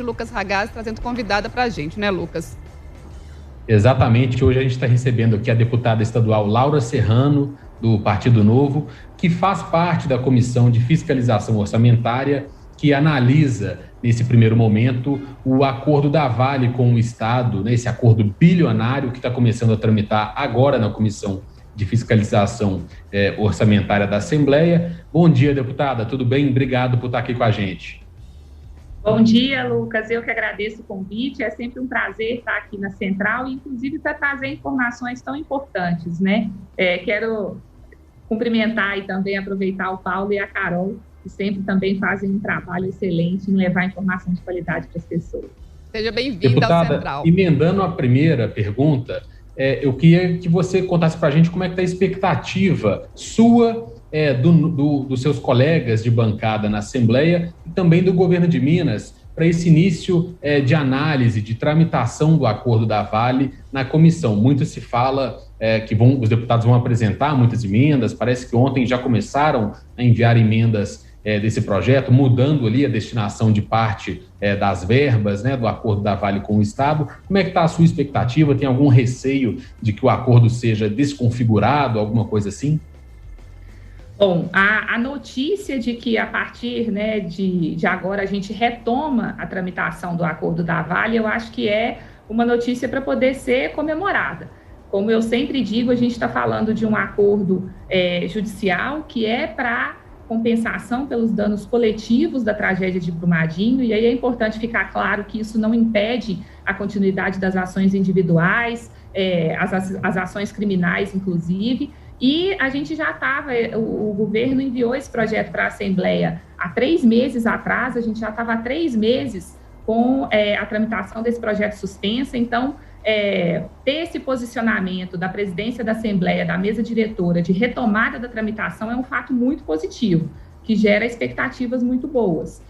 Lucas Ragaz trazendo convidada para a gente, né, Lucas? Exatamente, hoje a gente está recebendo aqui a deputada estadual Laura Serrano, do Partido Novo, que faz parte da Comissão de Fiscalização Orçamentária, que analisa, nesse primeiro momento, o acordo da Vale com o Estado, né, esse acordo bilionário que está começando a tramitar agora na Comissão de Fiscalização Orçamentária da Assembleia. Bom dia, deputada, tudo bem? Obrigado por estar aqui com a gente. Bom dia, Lucas. Eu que agradeço o convite. É sempre um prazer estar aqui na Central e, inclusive, para trazer informações tão importantes, né? Quero cumprimentar e também aproveitar o Paulo e a Carol, que sempre também fazem um trabalho excelente em levar informação de qualidade para as pessoas. Seja bem-vinda ao Central. Emendando a primeira pergunta, eu queria que você contasse para a gente como é que está a expectativa sua, dos seus colegas de bancada na Assembleia e também do governo de Minas para esse início de análise, de tramitação do acordo da Vale na comissão. Muito se fala que os deputados vão apresentar muitas emendas, parece que ontem já começaram a enviar emendas desse projeto, mudando ali a destinação de parte das verbas, né, do acordo da Vale com o Estado. Como é que está a sua expectativa? Tem algum receio de que o acordo seja desconfigurado, alguma coisa assim? Bom, a notícia de que a partir, né, de agora a gente retoma a tramitação do acordo da Vale, eu acho que é uma notícia para poder ser comemorada. Como eu sempre digo, a gente está falando de um acordo judicial que é para compensação pelos danos coletivos da tragédia de Brumadinho, e aí é importante ficar claro que isso não impede a continuidade das ações individuais, as ações criminais, inclusive. E a gente já estava, o governo enviou esse projeto para a Assembleia há 3 meses atrás, a gente já estava há 3 meses com a tramitação desse projeto suspensa. Então, ter esse posicionamento da presidência da Assembleia, da mesa diretora, de retomada da tramitação é um fato muito positivo, que gera expectativas muito boas.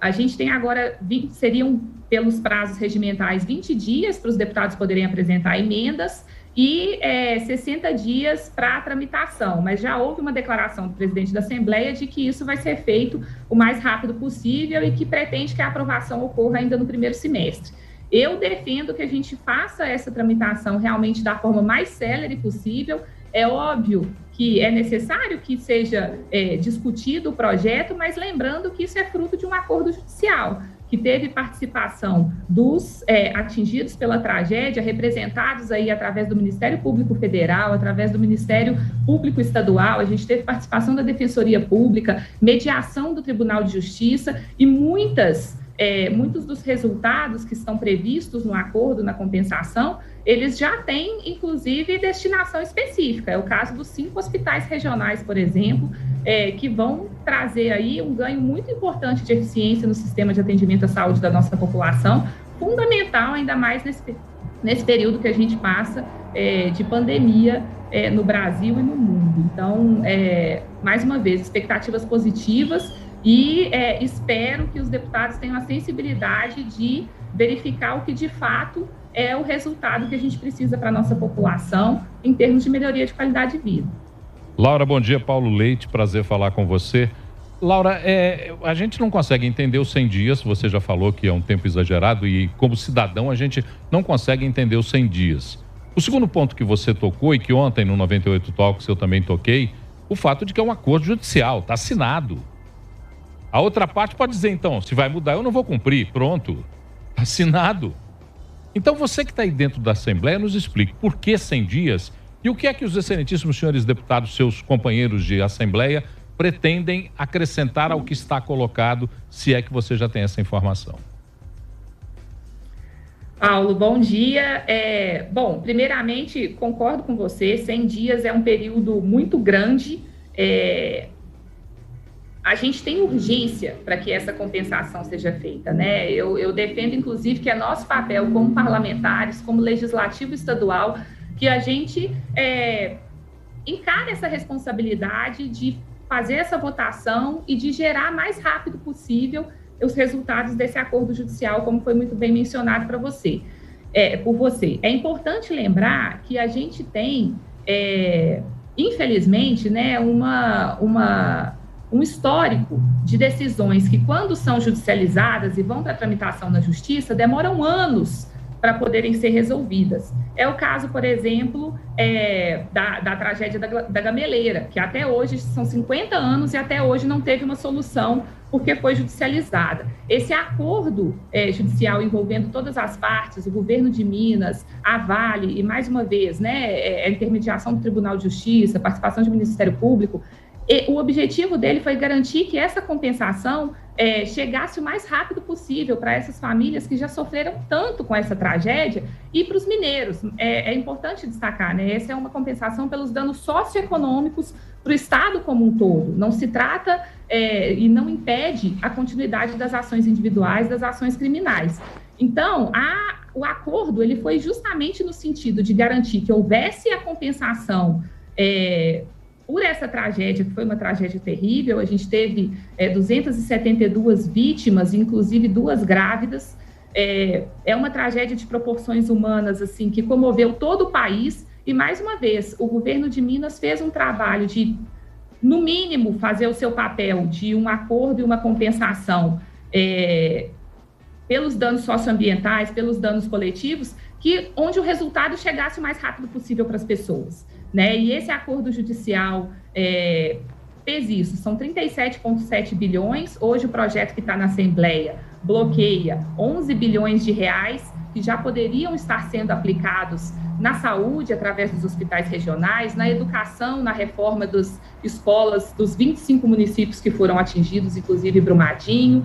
A gente tem agora, seriam pelos prazos regimentais 20 dias para os deputados poderem apresentar emendas, e 60 dias para a tramitação, mas já houve uma declaração do presidente da Assembleia de que isso vai ser feito o mais rápido possível e que pretende que a aprovação ocorra ainda no primeiro semestre. Eu defendo que a gente faça essa tramitação realmente da forma mais célere possível. É óbvio que é necessário que seja discutido o projeto, mas lembrando que isso é fruto de um acordo judicial, que teve participação dos atingidos pela tragédia, representados aí através do Ministério Público Federal, através do Ministério Público Estadual. A gente teve participação da Defensoria Pública, mediação do Tribunal de Justiça e muitos dos resultados que estão previstos no acordo, na compensação, eles já têm, inclusive, destinação específica. É o caso dos 5 hospitais regionais, por exemplo, que vão trazer aí um ganho muito importante de eficiência no sistema de atendimento à saúde da nossa população, fundamental ainda mais nesse período que a gente passa de pandemia no Brasil e no mundo. Então, mais uma vez, expectativas positivas e espero que os deputados tenham a sensibilidade de verificar o que de fato é o resultado que a gente precisa para a nossa população em termos de melhoria de qualidade de vida. Laura, bom dia. Paulo Leite, prazer falar com você. Laura, a gente não consegue entender os 100 dias, você já falou que é um tempo exagerado e como cidadão a gente não consegue entender os 100 dias. O segundo ponto que você tocou e que ontem no 98 Talks eu também toquei, o fato de que é um acordo judicial, está assinado. A outra parte pode dizer, então, se vai mudar eu não vou cumprir, pronto, está assinado. Então você que está aí dentro da Assembleia nos explique por que 100 dias e o que é que os excelentíssimos senhores deputados, seus companheiros de Assembleia, pretendem acrescentar ao que está colocado, se é que você já tem essa informação. Paulo, bom dia. Bom, primeiramente, concordo com você, 100 dias é um período muito grande. A gente tem urgência para que essa compensação seja feita, né? Eu defendo, inclusive, que é nosso papel como parlamentares, como legislativo estadual, que a gente encare essa responsabilidade de fazer essa votação e de gerar mais rápido possível os resultados desse acordo judicial, como foi muito bem mencionado por você. É importante lembrar que a gente tem, infelizmente, né, uma um histórico de decisões que, quando são judicializadas e vão para a tramitação na justiça, demoram anos para poderem ser resolvidas. É o caso, por exemplo, da tragédia da Gameleira, que até hoje são 50 anos e até hoje não teve uma solução porque foi judicializada. Esse acordo judicial envolvendo todas as partes, o governo de Minas, a Vale e, mais uma vez, né, a intermediação do Tribunal de Justiça, a participação do Ministério Público, o objetivo dele foi garantir que essa compensação chegasse o mais rápido possível para essas famílias que já sofreram tanto com essa tragédia e para os mineiros. É importante destacar, né? Essa é uma compensação pelos danos socioeconômicos para o Estado como um todo. Não se trata e não impede a continuidade das ações individuais, das ações criminais. Então, o acordo ele foi justamente no sentido de garantir que houvesse a compensação por essa tragédia, que foi uma tragédia terrível. A gente teve 272 vítimas, inclusive 2 grávidas. É uma tragédia de proporções humanas, assim, que comoveu todo o país. E, mais uma vez, o governo de Minas fez um trabalho de, no mínimo, fazer o seu papel de um acordo e uma compensação pelos danos socioambientais, pelos danos coletivos, onde o resultado chegasse o mais rápido possível para as pessoas. Né? E esse acordo judicial fez isso, são 37,7 bilhões, hoje o projeto que está na Assembleia bloqueia 11 bilhões de reais que já poderiam estar sendo aplicados na saúde, através dos hospitais regionais, na educação, na reforma das escolas dos 25 municípios que foram atingidos, inclusive Brumadinho,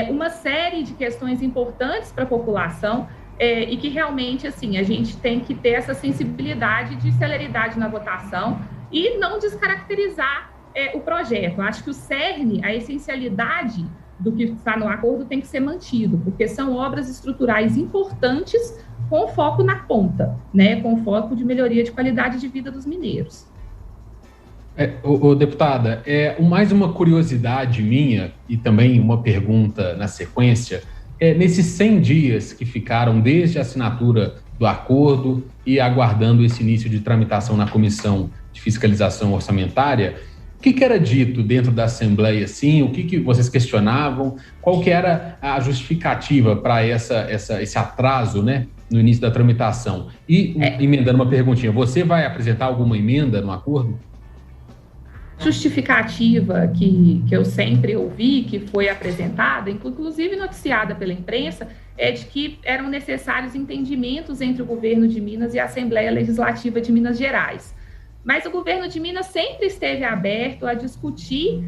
uma série de questões importantes para a população, e que realmente, assim, a gente tem que ter essa sensibilidade de celeridade na votação e não descaracterizar o projeto. Eu acho que o cerne, a essencialidade do que está no acordo tem que ser mantido, porque são obras estruturais importantes com foco na ponta, né, com foco de melhoria de qualidade de vida dos mineiros. Deputada, mais uma curiosidade minha e também uma pergunta na sequência. Nesses 100 dias que ficaram desde a assinatura do acordo e aguardando esse início de tramitação na Comissão de Fiscalização Orçamentária, o que era dito dentro da Assembleia, assim? O que vocês questionavam? Qual que era a justificativa para esse atraso, né, no início da tramitação? E, emendando uma perguntinha, você vai apresentar alguma emenda no acordo? Justificativa que eu sempre ouvi, que foi apresentada, inclusive noticiada pela imprensa, de que eram necessários entendimentos entre o governo de Minas e a Assembleia Legislativa de Minas Gerais. Mas o governo de Minas sempre esteve aberto a discutir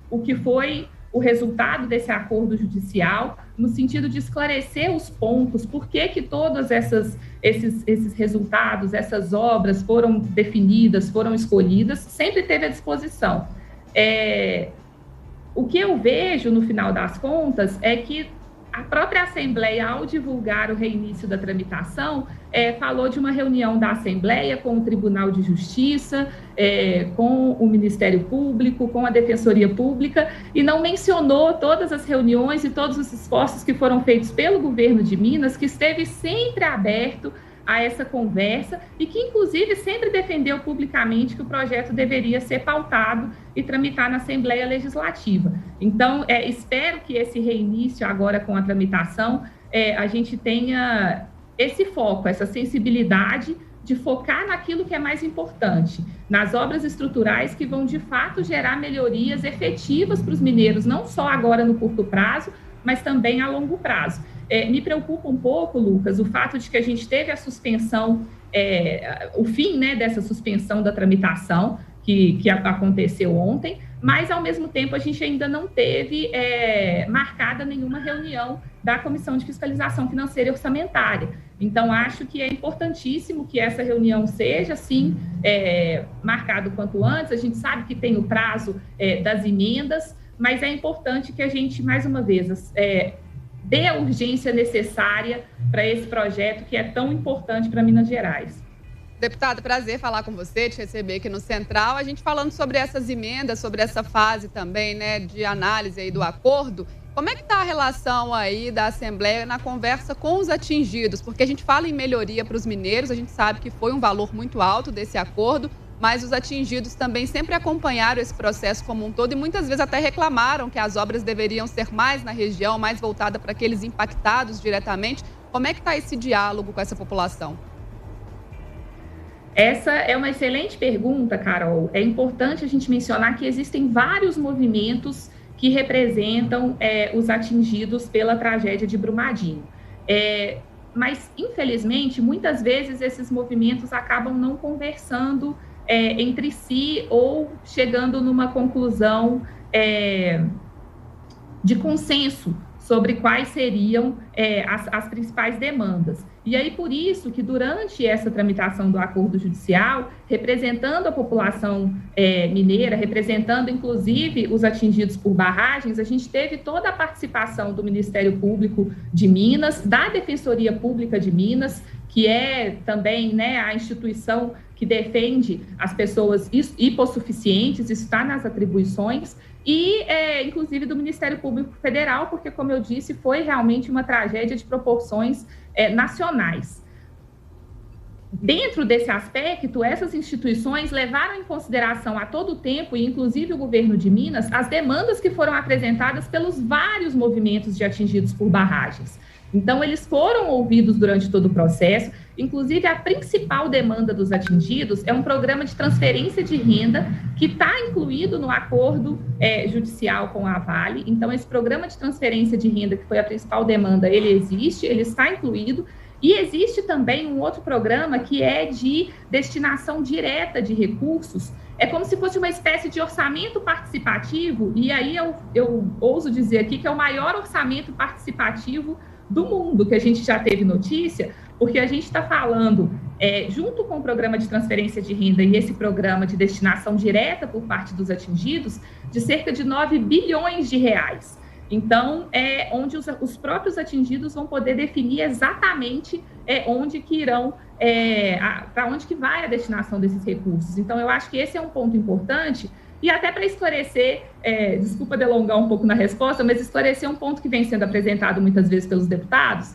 o que foi o resultado desse acordo judicial, no sentido de esclarecer os pontos, por que todos esses resultados, essas obras foram definidas, foram escolhidas, sempre teve à disposição. O que eu vejo, no final das contas, é que a própria Assembleia, ao divulgar o reinício da tramitação, falou de uma reunião da Assembleia com o Tribunal de Justiça, com o Ministério Público, com a Defensoria Pública, e não mencionou todas as reuniões e todos os esforços que foram feitos pelo governo de Minas, que esteve sempre aberto a essa conversa e que, inclusive, sempre defendeu publicamente que o projeto deveria ser pautado e tramitar na Assembleia Legislativa. Então, espero que esse reinício agora com a tramitação, a gente tenha esse foco, essa sensibilidade de focar naquilo que é mais importante, nas obras estruturais que vão, de fato, gerar melhorias efetivas para os mineiros, não só agora no curto prazo, mas também a longo prazo. Me preocupa um pouco, Lucas, o fato de que a gente teve a suspensão, o fim, né, dessa suspensão da tramitação que aconteceu ontem, mas, ao mesmo tempo, a gente ainda não teve marcada nenhuma reunião da Comissão de Fiscalização Financeira e Orçamentária. Então, acho que é importantíssimo que essa reunião seja, sim, marcada o quanto antes. A gente sabe que tem o prazo das emendas, mas é importante que a gente, mais uma vez, dê a urgência necessária para esse projeto que é tão importante para Minas Gerais. Deputada, prazer falar com você, te receber aqui no Central. A gente falando sobre essas emendas, sobre essa fase também, né, de análise aí do acordo. Como é que está a relação aí da Assembleia na conversa com os atingidos? Porque a gente fala em melhoria para os mineiros, a gente sabe que foi um valor muito alto desse acordo, mas os atingidos também sempre acompanharam esse processo como um todo e muitas vezes até reclamaram que as obras deveriam ser mais na região, mais voltada para aqueles impactados diretamente. Como é que está esse diálogo com essa população? Essa é uma excelente pergunta, Carol. É importante a gente mencionar que existem vários movimentos que representam os atingidos pela tragédia de Brumadinho. Mas, infelizmente, muitas vezes esses movimentos acabam não conversando entre si ou chegando numa conclusão de consenso sobre quais seriam as principais demandas. E aí, por isso que durante essa tramitação do acordo judicial, representando a população mineira, representando inclusive os atingidos por barragens, a gente teve toda a participação do Ministério Público de Minas, da Defensoria Pública de Minas, que é também, né, a instituição que defende as pessoas hipossuficientes, isso está nas atribuições, e inclusive do Ministério Público Federal, porque, como eu disse, foi realmente uma tragédia de proporções nacionais. Dentro desse aspecto, essas instituições levaram em consideração a todo tempo, e inclusive o governo de Minas, as demandas que foram apresentadas pelos vários movimentos de atingidos por barragens. Então, eles foram ouvidos durante todo o processo. Inclusive, a principal demanda dos atingidos é um programa de transferência de renda que está incluído no acordo judicial com a Vale. Então, esse programa de transferência de renda, que foi a principal demanda, ele existe, ele está incluído. E existe também um outro programa que é de destinação direta de recursos. É como se fosse uma espécie de orçamento participativo, e aí eu ouso dizer aqui que é o maior orçamento participativo do mundo, que a gente já teve notícia, porque a gente está falando, junto com o programa de transferência de renda e esse programa de destinação direta por parte dos atingidos, de cerca de 9 bilhões de reais. Então, onde os próprios atingidos vão poder definir exatamente onde que irão, para onde que vai a destinação desses recursos. Então, eu acho que esse é um ponto importante. E até para esclarecer, desculpa delongar um pouco na resposta, mas esclarecer um ponto que vem sendo apresentado muitas vezes pelos deputados,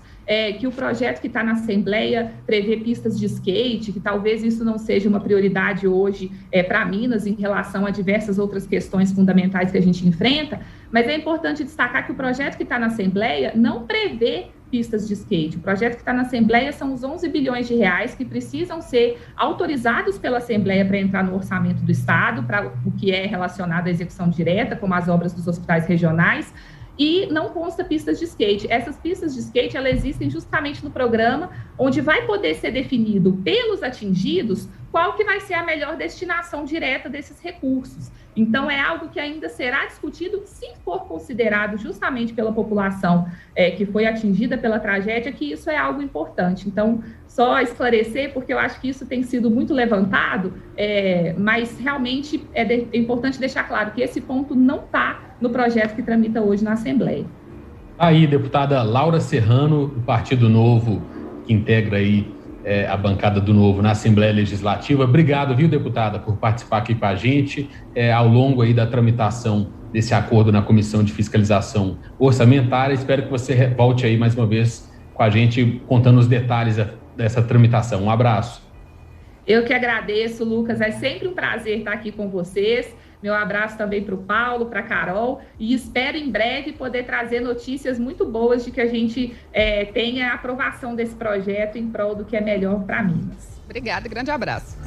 que o projeto que está na Assembleia prevê pistas de skate, que talvez isso não seja uma prioridade hoje para Minas em relação a diversas outras questões fundamentais que a gente enfrenta, mas é importante destacar que o projeto que está na Assembleia não prevê pistas de skate. O projeto que está na Assembleia são os 11 bilhões de reais que precisam ser autorizados pela Assembleia para entrar no orçamento do Estado, para o que é relacionado à execução direta, como as obras dos hospitais regionais, e não consta pistas de skate. Essas pistas de skate, elas existem justamente no programa, onde vai poder ser definido pelos atingidos qual que vai ser a melhor destinação direta desses recursos. Então, é algo que ainda será discutido, se for considerado justamente pela população que foi atingida pela tragédia, que isso é algo importante. Então, só esclarecer, porque eu acho que isso tem sido muito levantado, mas realmente é importante deixar claro que esse ponto não está no projeto que tramita hoje na Assembleia. Aí, deputada Laura Serrano, do Partido Novo, que integra aí a bancada do Novo na Assembleia Legislativa. Obrigado, viu, deputada, por participar aqui com a gente ao longo aí da tramitação desse acordo na Comissão de Fiscalização Orçamentária. Espero que você volte aí mais uma vez com a gente, contando os detalhes dessa tramitação. Um abraço. Eu que agradeço, Lucas. É sempre um prazer estar aqui com vocês. Meu abraço também para o Paulo, para a Carol, e espero em breve poder trazer notícias muito boas de que a gente tenha a aprovação desse projeto em prol do que é melhor para Minas. Obrigada, grande abraço.